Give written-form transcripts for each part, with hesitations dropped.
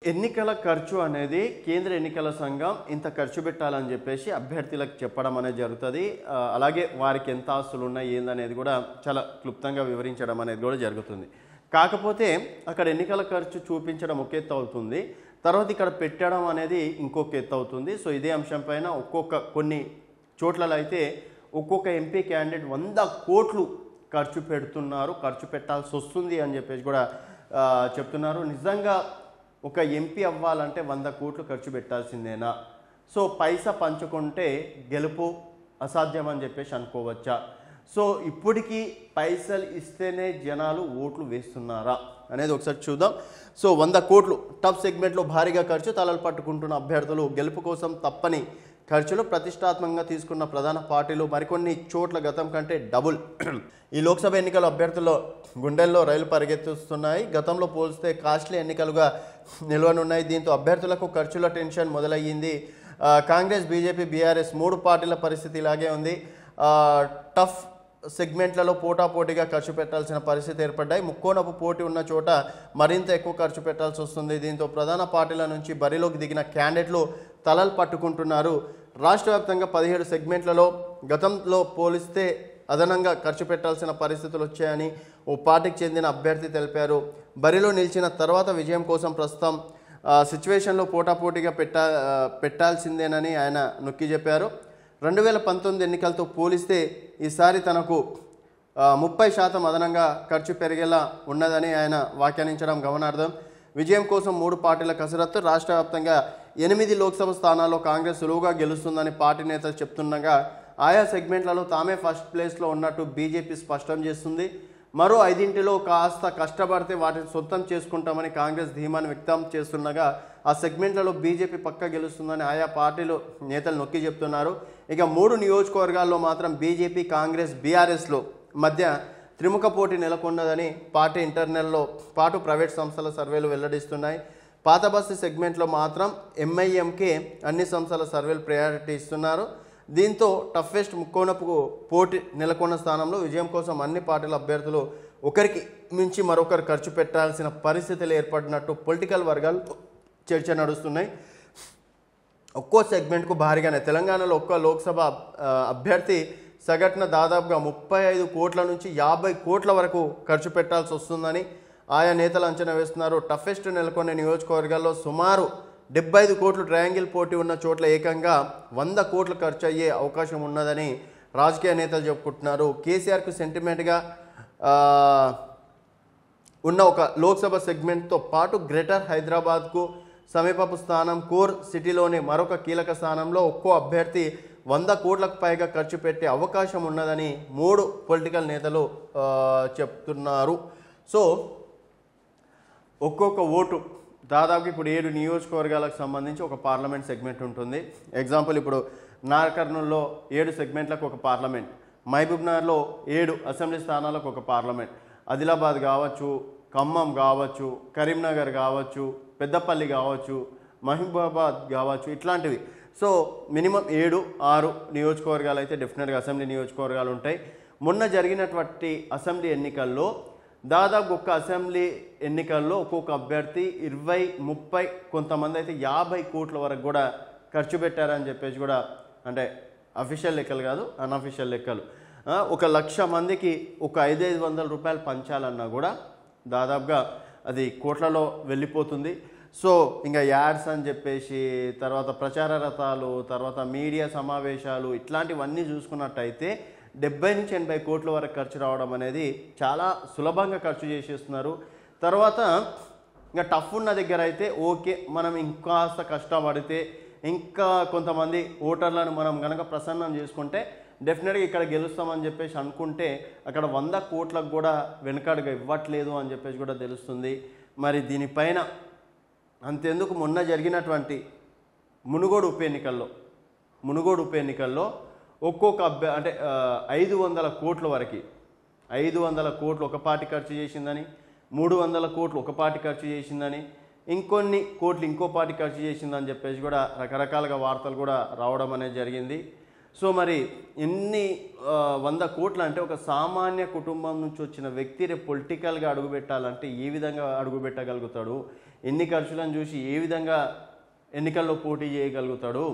ఎన్నికల ఖర్చు అనేది కేంద్ర ఎన్నికల సంఘం ఇంత ఖర్చు పెట్టాలని చెప్పేసి అభ్యర్థులకు చెప్పడం అనేది జరుగుతుంది. అలాగే వారికి ఎంత ఆస్తులు ఉన్నాయి ఏందనేది కూడా చాలా క్లుప్తంగా వివరించడం అనేది కూడా జరుగుతుంది. కాకపోతే అక్కడ ఎన్నికల ఖర్చు చూపించడం ఒక ఎత్తు అవుతుంది, తర్వాత ఇక్కడ పెట్టడం అనేది ఇంకొక ఎత్తు అవుతుంది. సో ఇదే అంశం పైన కొన్ని చోట్లలో అయితే ఒక్కొక్క ఎంపీ క్యాండిడేట్ 100 కోట్లు ఖర్చు పెడుతున్నారు, ఖర్చు పెట్టాల్సి వస్తుంది అని చెప్పేసి కూడా చెప్తున్నారు. నిజంగా ఒక ఎంపీ అవ్వాలంటే 100 కోట్లు ఖర్చు పెట్టాల్సిందేనా? సో పైసా పంచుకుంటే గెలుపు అసాధ్యం అని చెప్పేసి అనుకోవచ్చా? సో ఇప్పటికీ పైసలు ఇస్తేనే జనాలు ఓట్లు వేస్తున్నారా అనేది ఒకసారి చూద్దాం. సో 100 కోట్లు టాప్ సెగ్మెంట్లో భారీగా ఖర్చు, తలలు పట్టుకుంటున్న అభ్యర్థులు గెలుపు కోసం తప్పని ఖర్చులు, ప్రతిష్టాత్మకంగా తీసుకున్న ప్రధాన పార్టీలు మరికొన్ని చోట్ల గతం కంటే డబుల్. ఈ లోక్సభ ఎన్నికల అభ్యర్థుల్లో గుండెల్లో రైలు పరిగెత్తుస్తున్నాయి. గతంలో పోలిస్తే కాస్ట్లీ ఎన్నికలుగా నిల్వనున్నాయి. దీంతో అభ్యర్థులకు ఖర్చుల టెన్షన్ మొదలయ్యింది. కాంగ్రెస్, బీజేపీ, బీఆర్ఎస్ 3 పార్టీల పరిస్థితి ఇలాగే ఉంది. టఫ్ సెగ్మెంట్లలో పోటాపోటీగా ఖర్చు పెట్టాల్సిన పరిస్థితి ఏర్పడ్డాయి. ముక్కోనపు పోటీ ఉన్న చోట మరింత ఎక్కువ ఖర్చు పెట్టాల్సి వస్తుంది. దీంతో ప్రధాన పార్టీల నుంచి బరిలోకి దిగిన క్యాండిడేట్లు తలలు పట్టుకుంటున్నారు. రాష్ట్ర వ్యాప్తంగా 17 సెగ్మెంట్లలో గతంలో పోలిస్తే అదనంగా ఖర్చు పెట్టాల్సిన పరిస్థితులు వచ్చాయని ఓ పార్టీకి చెందిన అభ్యర్థి తెలిపారు. బరిలో నిలిచిన తర్వాత విజయం కోసం ప్రస్తుతం సిచ్యువేషన్లో పోటాపోటీగా పెట్టాల్సిందేనని ఆయన నొక్కి చెప్పారు. 2019 ఎన్నికలతో పోలిస్తే ఈసారి తనకు 30% అదనంగా ఖర్చు పెరిగేలా ఉన్నదని ఆయన వ్యాఖ్యానించడం గమనార్థం. విజయం కోసం 3 పార్టీల కసరత్తు. రాష్ట్ర వ్యాప్తంగా 8 లోక్సభ స్థానాల్లో కాంగ్రెస్ సులువుగా గెలుస్తుందని పార్టీ నేతలు చెప్తుండగా ఆయా సెగ్మెంట్లలో తామే ఫస్ట్ ప్లేస్లో ఉన్నట్టు బీజేపీ స్పష్టం చేస్తుంది. మరో 5 కాస్త కష్టపడితే వాటిని సొంతం చేసుకుంటామని కాంగ్రెస్ ధీమాను వ్యక్తం చేస్తుండగా ఆ సెగ్మెంట్లలో బీజేపీ పక్క గెలుస్తుందని ఆయా పార్టీలు నేతలు నొక్కి చెప్తున్నారు. ఇక 3 నియోజకవర్గాల్లో మాత్రం బీజేపీ, కాంగ్రెస్, బీఆర్ఎస్లో మధ్య త్రిముఖ పోటీ నెలకొన్నదని పార్టీ ఇంటర్నల్లో పాటు ప్రైవేట్ సంస్థల సర్వేలు వెల్లడిస్తున్నాయి. పాత బస్తీ సెగ్మెంట్లో మాత్రం ఎంఐఎంకే అన్ని సంస్థల సర్వేలు ప్రయారిటీ ఇస్తున్నారు. దీంతో టఫెస్ట్ ముక్కోనపు పోటీ నెలకొన్న స్థానంలో విజయం కోసం అన్ని పార్టీల అభ్యర్థులు ఒకరికి మించి మరొకరు ఖర్చు పెట్టాల్సిన పరిస్థితులు ఏర్పడినట్టు పొలిటికల్ వర్గాలు చర్చ నడుస్తున్నాయి. ఒక్కో సెగ్మెంట్కు భారీగానే తెలంగాణలో ఒక్క లోక్సభ అభ్యర్థి సగటున దాదాపుగా 35 కోట్ల నుంచి 50 కోట్ల వరకు ఖర్చు పెట్టాల్సి వస్తుందని ఆయా నేతలు అంచనా వేస్తున్నారు. టఫెస్ట్ నెలకొన్న నియోజకవర్గాల్లో సుమారు 75 కోట్లు ట్రయాంగిల్ పోటీ ఉన్న చోట్ల ఏకంగా 100 కోట్లు ఖర్చు అయ్యే అవకాశం ఉన్నదని రాజకీయ నేతలు చెప్పుకుంటున్నారు. కేసీఆర్కు సెంటిమెంట్గా ఉన్న ఒక లోక్సభ సెగ్మెంట్తో పాటు గ్రేటర్ హైదరాబాద్కు సమీపపు స్థానం కోర్ సిటీలోని మరొక కీలక స్థానంలో ఒక్కో అభ్యర్థి 100 కోట్లకు పైగా ఖర్చు పెట్టే అవకాశం ఉన్నదని 3 పొలిటికల్ నేతలు చెప్తున్నారు. సో ఒక్కొక్క ఓటు దాదాపు ఇప్పుడు 7 నియోజకవర్గాలకు సంబంధించి ఒక పార్లమెంట్ సెగ్మెంట్ ఉంటుంది. ఎగ్జాంపుల్ ఇప్పుడు నాగర్కర్నూల్లో 7 సెగ్మెంట్లకు ఒక పార్లమెంట్, మహబూబ్నగర్లో 7 అసెంబ్లీ స్థానాలకు ఒక పార్లమెంట్, ఆదిలాబాద్ కావచ్చు, ఖమ్మం కావచ్చు, కరీంనగర్ కావచ్చు, పెద్దపల్లి కావచ్చు, మహబూబాబాద్ కావచ్చు, ఇట్లాంటివి. సో మినిమం 7-6 నియోజకవర్గాలు అయితే డెఫినెట్గా అసెంబ్లీ నియోజకవర్గాలు ఉంటాయి. మొన్న జరిగినటువంటి అసెంబ్లీ ఎన్నికల్లో దాదాపు ఒక్క అసెంబ్లీ ఎన్నికల్లో ఒక్కొక్క అభ్యర్థి 20-30 కొంతమంది అయితే 50 కోట్ల వరకు కూడా ఖర్చు పెట్టారని చెప్పేసి కూడా, అంటే అఫీషియల్ లెక్కలు కాదు, అన్అఫీషియల్ లెక్కలు. 1,00,000 మందికి ఒక 500-500 రూపాయలు పంచాలన్నా కూడా దాదాపుగా అది కోట్లలో వెళ్ళిపోతుంది. సో ఇంకా యాడ్స్ అని చెప్పేసి, తర్వాత ప్రచార రథాలు, తర్వాత మీడియా సమావేశాలు, ఇట్లాంటివన్నీ చూసుకున్నట్టయితే 70-80 కోట్ల వరకు ఖర్చు రావడం అనేది చాలా సులభంగా ఖర్చు చేసేస్తున్నారు. తర్వాత ఇంకా టఫ్ ఉన్న దగ్గర అయితే ఓకే, మనం ఇంకాస్త కష్టపడితే ఇంకా కొంతమంది ఓటర్లను మనం కనుక ప్రసన్నం చేసుకుంటే డెఫినెట్గా ఇక్కడ గెలుస్తామని చెప్పేసి అనుకుంటే అక్కడ 100 కోట్లకు కూడా వెనకడుగా ఇవ్వట్లేదు అని చెప్పేసి కూడా తెలుస్తుంది. మరి దీనిపైన అంతెందుకు మొన్న జరిగినటువంటి మునుగోడు ఉప ఎన్నికల్లో ఒక్కొక్క అంటే 500 కోట్ల వరకు 500 కోట్లు ఒక పార్టీ ఖర్చు చేసిందని, 300 కోట్లు ఒక పార్టీ ఖర్చు చేసిందని, ఇంకొన్ని కోట్లు ఇంకో పార్టీ ఖర్చు చేసిందని చెప్పేసి కూడా రకరకాలుగా వార్తలు కూడా రావడం అనేది జరిగింది. సో మరి ఎన్ని 100 కోట్లు అంటే ఒక సామాన్య కుటుంబం నుంచి వచ్చిన వ్యక్తి రేపు పొలిటికల్గా అడుగుపెట్టాలంటే ఏ విధంగా అడుగుపెట్టగలుగుతాడు, ఎన్ని ఖర్చులను చూసి ఏ విధంగా ఎన్నికల్లో పోటీ చేయగలుగుతాడు,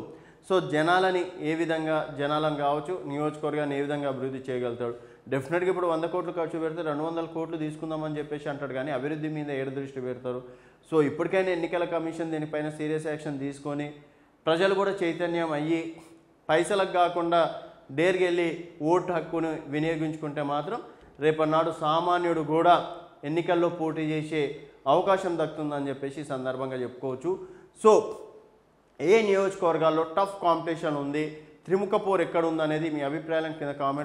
సో జనాలను కావచ్చు నియోజకవర్గాన్ని ఏ విధంగా అభివృద్ధి చేయగలుగుతాడు. డెఫినెట్గా ఇప్పుడు 100 కోట్లు ఖర్చు పెడితే 200 కోట్లు తీసుకుందామని చెప్పేసి అంటాడు, కానీ అభివృద్ధి మీద ఏడు దృష్టి పెడతారు. సో ఇప్పటికైనా ఎన్నికల కమిషన్ దీనిపైన సీరియస్ యాక్షన్ తీసుకొని ప్రజలు కూడా చైతన్యం అయ్యి పైసలకు కాకుండా డేర్కి వెళ్ళి ఓటు హక్కును వినియోగించుకుంటే మాత్రం రేపన్నాడు సామాన్యుడు కూడా ఎన్నికల్లో పోటీ చేసే అవకాశం దక్కుతుందని చెప్పేసి ఈ సందర్భంగా చెప్పుకోవచ్చు. సో ఏ నియోజకవర్గాల్లో టఫ్ కాంపిటీషన్ ఉంది, త్రిముఖ పోరు ఎక్కడ ఉందనేది మీ అభిప్రాయాలను కింద కామెంట్